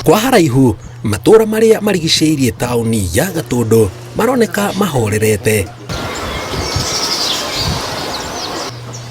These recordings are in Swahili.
Kwa haraihu matura maria marigicĩirie tauni ya Gatundu maroneka mahorerete,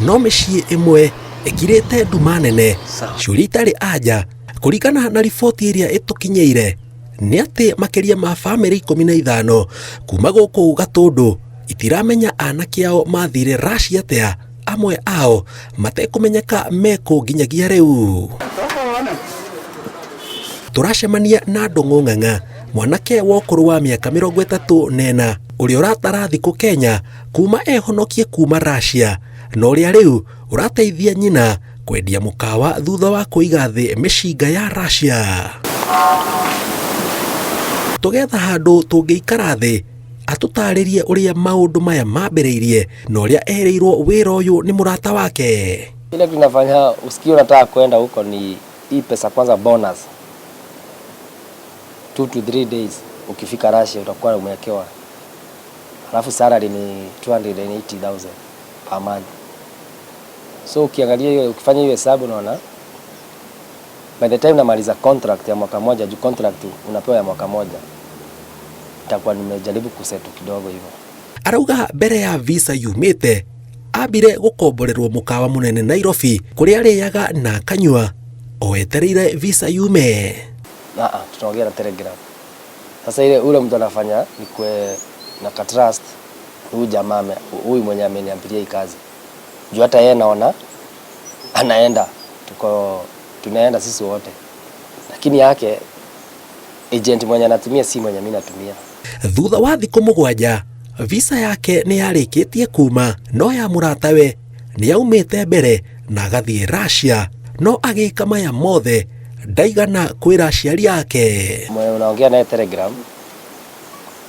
no mĩciĩ ĩmwe ĩkirĩte nduma nene. Ciũria itarĩ anja kũringana na riboti ĩrĩa ĩtũkinyĩire nĩ atĩ makĩria ma bamĩrĩ 15 kuma gũkũ Gatundu itiramenya anake ao mathire Russia atĩa, amwe ao matekũmenyeka meko nginyagia rĩu. Turacemania na Ndung'u Ng'ang'a, mwanake wa ũkũrũ wa mĩaka 34 ũrĩa ũratara thikũ Kenya kuma ehonokie kuma Russia, na ũrĩa rĩu ũrateithia nyina kwendia mũkawa thutha wa kũiga thĩ mĩcinga ya Russia. Tũgetha handũ tũngĩikara thĩ atũtarĩrie ũrĩa maũndũ maya mambĩrĩirie na ũrĩa erĩirwo wĩra ũyũ nĩ mũrata wake. Ile tunafanya usikie unataka kwenda huko ni hii pesa kwanza bonus. 2 to 3 days ukifika Russia utakuwa umewekewa. Alafu salary ni 280,000 per month. So ukiangalia hiyo, ukifanya hiyo hesabu unaona by the time namaliza contract ya mwaka moja, juu contract unapewa ya mwaka moja, itakuwa nimejaribu kusetu kidogo hivyo. Arauga mbere ya visa yumite abire gukomborerwo mukawa munene Nairobi kuria ariaga na kanyua oetereire visa yume. Tunaongea na Telegram. Sasa ile ule mtu anafanya ni kwe na trust huyu jamaa, huyu mwenye ameniambilia hii kazi. Juu hata yeye naona anaenda, tunaenda sisi wote. Lakini yake agent mwenye anatumia si mwenye mimi natumia. Thutha wa thikũ 7 visa yake nĩ yarĩkĩtie kuma, no ya mũratawe nĩ yaumĩte mbere na agathiĩ Russia, no agĩka maya mothe ndaigana kwĩra aciari yake. Mwenye unaongea naye Telegram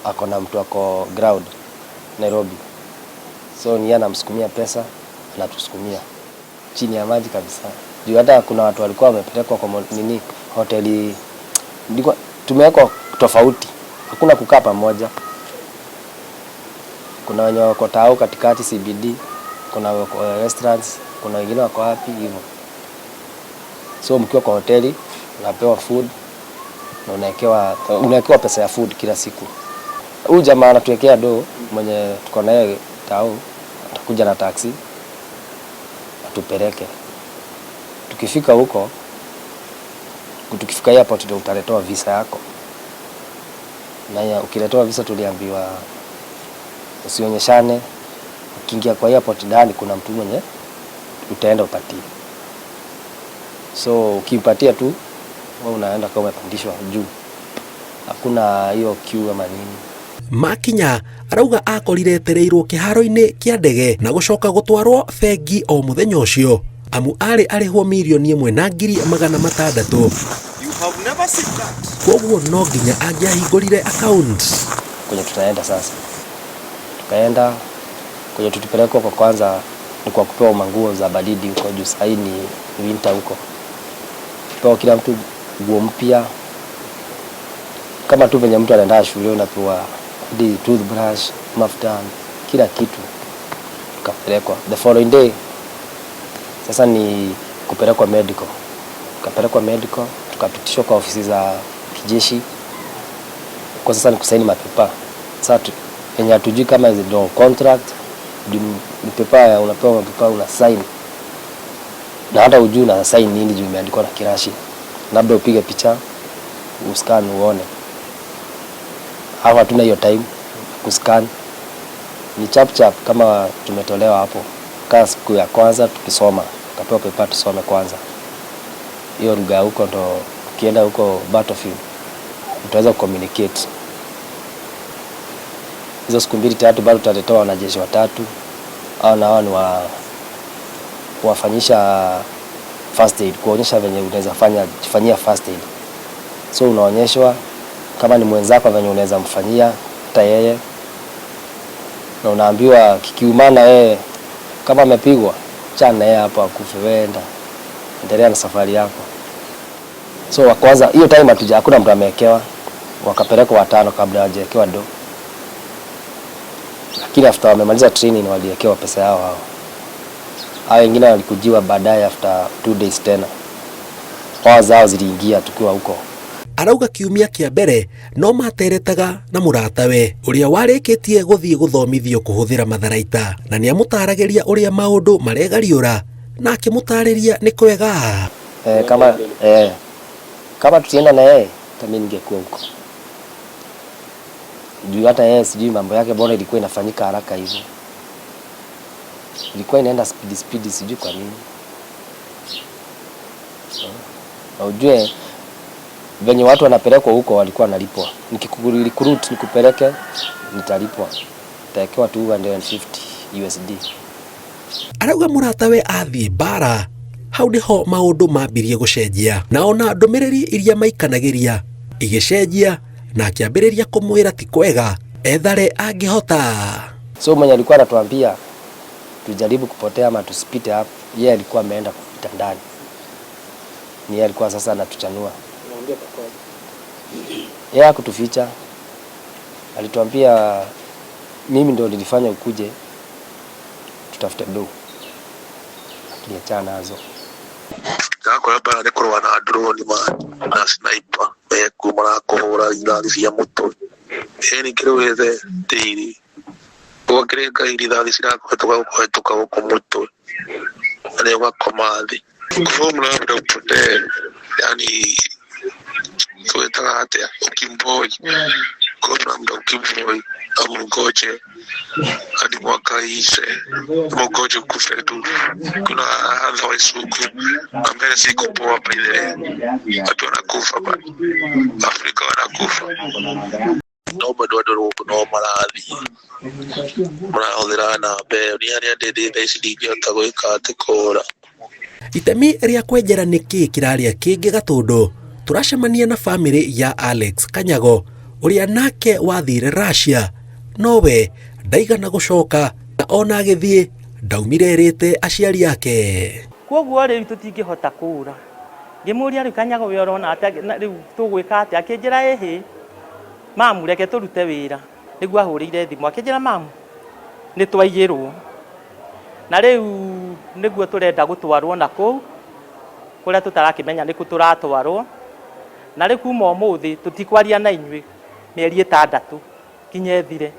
ako na mtu ako ground Nairobi, so ni anamsukumia pesa, anatusukumia chini ya maji kabisa. Juu hata kuna watu walikuwa wamepelekwa kwa nini hoteli, ndiko tumewekwa tofauti, hakuna kukaa pamoja. Kuna wenye wako tao katikati CBD, kuna restaurants, kuna wengine wako wapi hivyo. So mkiwa kwa hoteli unapewa food na unawekewa pesa ya food kila siku. Huyu jamaa anatuwekea do, mwenye tuko naye tao atakuja na taxi atupeleke. Tukifika huko, tukifika airport ndio utaletoa visa yako. Na ukiletoa visa tuliambiwa usionyeshane. Ukiingia kwa airport ndani kuna mtu mwenye utaenda upatie. So ukimpatia tu wewe unaenda kama umepandishwa juu. Hakuna hiyo queue ama nini. Makinya arauga akorire etereirwo kĩharo-inĩ kĩa ndege na gũcoka gũtwarwo bengi o mũthenya ũcio, amu arĩhwo 1,600,000. You have never seen that. Koguo no nginya angĩahingũrire account. Kwenye tutaenda sasa, tukaenda kwenye tutupelekwa kwa kwanza ni kwa kupewa manguo za baridi huko juu, sasa ni winter huko. Kwa kila mtu nguo mpya, kama tu venye mtu anaenda shule unapewa toothbrush, mafuta, kila kitu. Tukapelekwa the following day, sasa ni kupelekwa medical. Tukapelekwa medical, tukapitishwa kwa ofisi za kijeshi. Kwa sasa ni kusaini mapepa. Sasa yenye hatujui kama ndio contract, ni pepa unapewa mapepa una sign. Na hata ujui na sign nini juu imeandikwa na Kirashi. Labda upige picha, uscan uone. Hawa hatuna hiyo time kuscan. Ni chap kama tumetolewa hapo. Kaa siku ya kwanza tukisoma, tukapewa pepa tusome kwanza. Hiyo lugha huko ndo ukienda huko battlefield utaweza communicate. Hizo siku 2-3 bado tutatoa wanajeshi 3 au na wao ni wafanyisha first aid, kuonyesha venye unaweza fanyia first aid. So unaonyeshwa kama ni mwenzako venye unaweza mfanyia hata yeye, na unaambiwa kikiumana yeye kama amepigwa chana yeye hapo akufe, wenda endelea na safari yako. So wa kwanza hiyo time hakuna mtu amewekewa, wakapelekwa 5 kabla hawajawekewa do. Lakini after wamemaliza training waliwekewa pesa yao hao. Hao wengine walikujiwa baadaye after 2 days tena. Wao zao ziliingia tukiwa huko. arauga kiumia kia mbere no materetaga na muratawe uria warikitie guthie guthomithio kuhuthira matharaita na ni amutarageria uria maundu maregariura na akimutariria ni kwega kama tutienda na yeye mimi ningekuwa huko juu hata yeye sijui mambo yake bora ilikuwa inafanyika haraka hivyo, ilikuwa inaenda speed sijui kwa nini. Na ujue venye watu wanapelekwa huko walikuwa wanalipwa. Nikikurecruit nikupeleke nitalipwa. Nitawekewa $250 USD. Arauga muratawe athie bara hau niho maundu mambirie gucenjia na ona ndumiriri iria maikanagiria igicenjia na akiambiriria kumwira ti kwega ethare angihota. So mwenye alikuwa anatuambia tujaribu kupotea ama tusipite hapo, yeye alikuwa ameenda kupita ndani. Ni yeye alikuwa sasa anatuchanua. Unaambia kwa kweli. Yeye hakutuficha. Alituambia mimi ndio nilifanya ukuje tutafute do. Lakini achana nazo. Kako hapa ni kurwa na drone na sniper kumara kuhura irathi cia mutu ni kirwethe tiri gwakireka irathi cirakuhituka guku mutu ari gwakomathi kumura ndo pote yani tuetaga atia ukimboi kuna ndo ukimboi amugoje hadi mwaka ishe mugoje kufetu kuna hadha wa isuku ambele siku poa pile watu wanakufa bani Afrika wanakufa no maradhi murahũthĩra namba ĩyo nĩ harĩa ndĩ thaa ici ndingĩhota gwĩka atĩ kũũra. Itemi ria kwenjera niki kiraria kingi gatundu turacemania na family ya Alex Kanyago uria nake wathire Russia nowe ndaigana gucoka na ona agithie ndaumirerete aciari yake. Koguo riu tutingihota kuura ngimuria riu Kanyago we urona ati riu tugwika ati akinjira ehi mamu reke turute wira niguo ahurire thimu akinjira mamu ni twaiyirwo na riu niguo turenda gutwarwo nako kuria tutarakimenya niku turatwarwo na riu kuma umuthi tutikwaria na inyui mieri 6 kinye thire.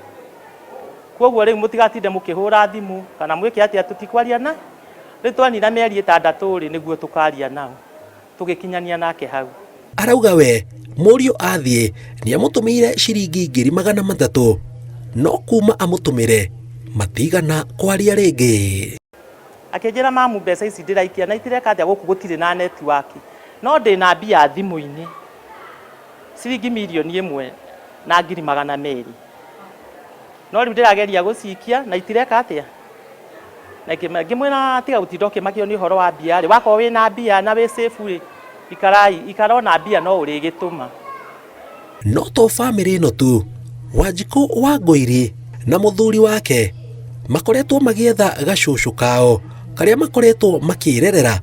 Koguo riu mutigatinde mukihura thimu kana mwike ati tutikwaria na riu twanira mieri 6 ri niguo tukaria nao tugikinyania nake hau. Arauga we Murio athie ni amutumire ciringi 300 no kuma amutumire matigana kwaria ringi. Akinjira mamu mbeca ici ndiraikia na itireka atia guku gutire na network no ndi na mbia thimu-ini ciringi milioni 1 na 200,000 no riu ndirageria gucikia na itireka atia na ngimwira tiga gutinda ukimakio ni uhoro wa mbia ri wakorwo wina mbia na wi safe ri ikarona mbia no urigituma. No to family no tu Wanjiku wa Ngoiri na muthuri wake makoretwo magietha gacucu kao karia makoretwo makirerera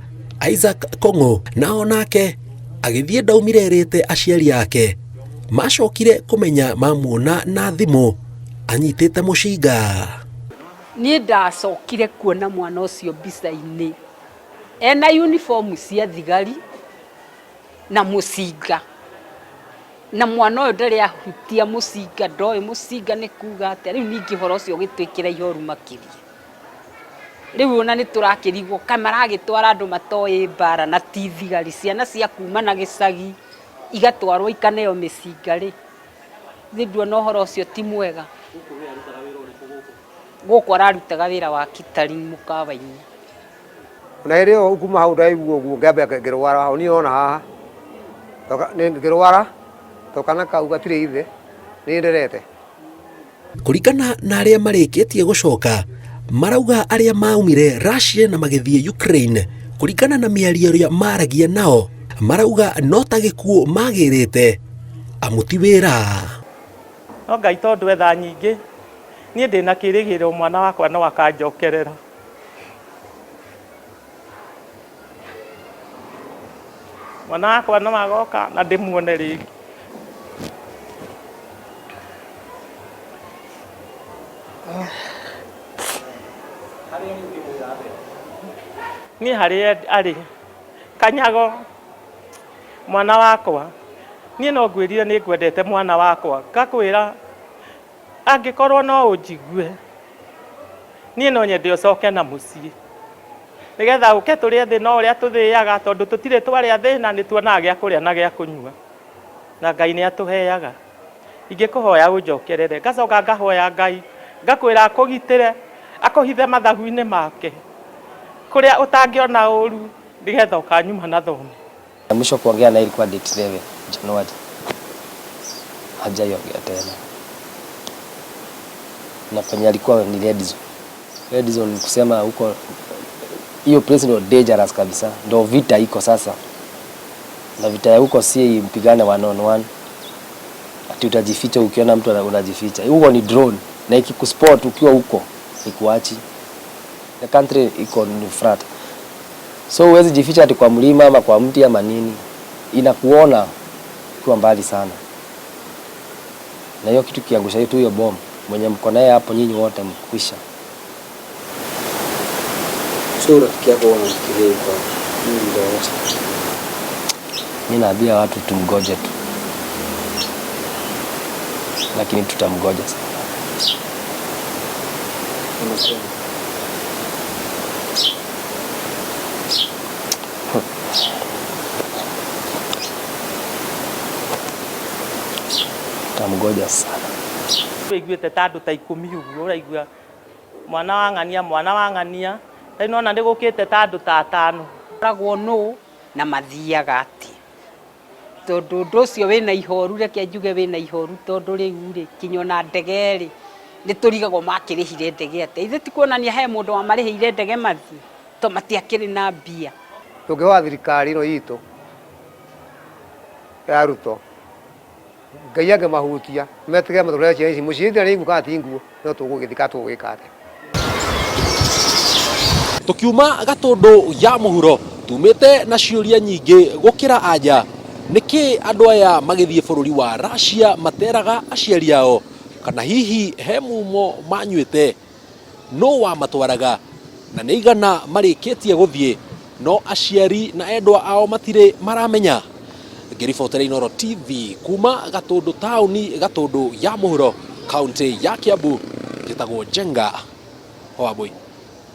Isaac Kongo na onake agithie ndaumirerete aciari yake macokire kumenya mamuona na thimu anyitite mucinga. Ni ndacokire kuona mwana ucio mbica-ini ena uniform cia thigari na mucinga na mwana uyu ndari ahutia mucinga ndoe mucinga ni kuga ati riu ningi horo ucio gitwikira ihoru makiria riu ona ni turakirigwo kamera agitwara andu matoe bara na ti thigari ciana cia kuma na gicagi igatwarwo ikaneo micinga ri nindua no horo ucio ti mwega guku ararutaga wira wa catering mukawa-ini na irio kuma hau ndaiguo guo ngambe ngirwara hau ni ona haha ni ngirwara tokana kauga tire ithe ni nderete. Kurikana na aria marikitie gucoka marauga aria maumire Russia na magithie Ukraine kurikana na miario ya maragia nao marauga no ta gikuo magirite amuti wira. No Ngai tondu etha nyingi nie ndina kirigiro mwana wakwa no akanjokerera. Mwana wakwa no agoka na ndimuone ringi. Ni hari ari Kanyago mwana wakwa niĩ no ngwĩrire nĩ ngwendete mwana wakwa ngakwĩra angĩkorwo no ũnjigue niĩ no nyende ũcoke na mũciĩ nĩgetha ũke tũrĩa thĩ no ũrĩa tũthĩaga tondũ tũtirĩ twarĩa thĩna nĩ tuonaga gĩa kũrĩa na gĩa kũnyua na Ngai nĩ atũheaga ingĩkũhoya ũnjokerere ngacoka ngahoya Ngai ngakwĩra akũgitĩre akũhithe mathagu-inĩ make kũrĩa ũtangĩona ũru nĩgetha ũkanyuma na thoni. Mwisho kuongea na ilikuwa date 11 Januari. Hajaongea tena. Na penye alikuwa ni red zone. Red zone ni kusema huko hiyo place ndio dangerous kabisa. Ndio vita iko sasa. Na vita ya huko si mpigane one on one. Ati utajificha ukiona mtu unajificha. Huko ni drone na ikikuspot ukiwa huko ikuachi. The country iko ni frat. So huwezi jificha ati kwa mlima ama kwa mti ama nini. Inakuona kwa mbali sana. Na hiyo kitu kiangusha hiyo bomu mwenye mko naye hapo nyinyi wote mkwisha. So rafiki yako wanafikiria kwa nini ndio? Mimi naambia watu tumgoje tu. Lakini tutamgoja sana. Tamgoja sana. Iguĩte ta andũ ta 10 ũguo ũraigua mwana wa ng'ania ta nona ndĩgũkĩte ta andũ ta 5 ragwo no na mathiaga ati tondũ ũndũ ũcio wĩna ihoru reke njuge wĩna ihoru tondũ rĩu rĩ kinyona ndege rĩ nĩ tũrigagwo makĩrĩhire ndege atĩ ithe ti kuonania he mũndũ wa marĩhire ndege mathi to matiakĩrĩ na mbia tũngĩhoya thirikari ĩno itũ ya Ruto Ngai angĩmahutia metige matũrĩa ciana ici mũciĩ thĩna nĩ nguka ati nguo no tũgũgĩthika tũgwĩkate. Tukiuma Gatũndũ ya mũhuro tumĩte na ciũria nyingĩ gũkĩra anja nĩkĩ andũ aya magĩthiĩ bũrũri wa Russia materaga aciari ao kana hihi he mumo manyuĩte no wa matwaraga na nĩ igana marĩkĩtie gũthiĩ no aciari na endwa ao matirĩ maramenya. Ngĩribotera Inooro TV kuma Gatũndũ taũni Gatũndũ ya mũhuro kaunti ya Kiambu njĩtagwo Njenga Wambui.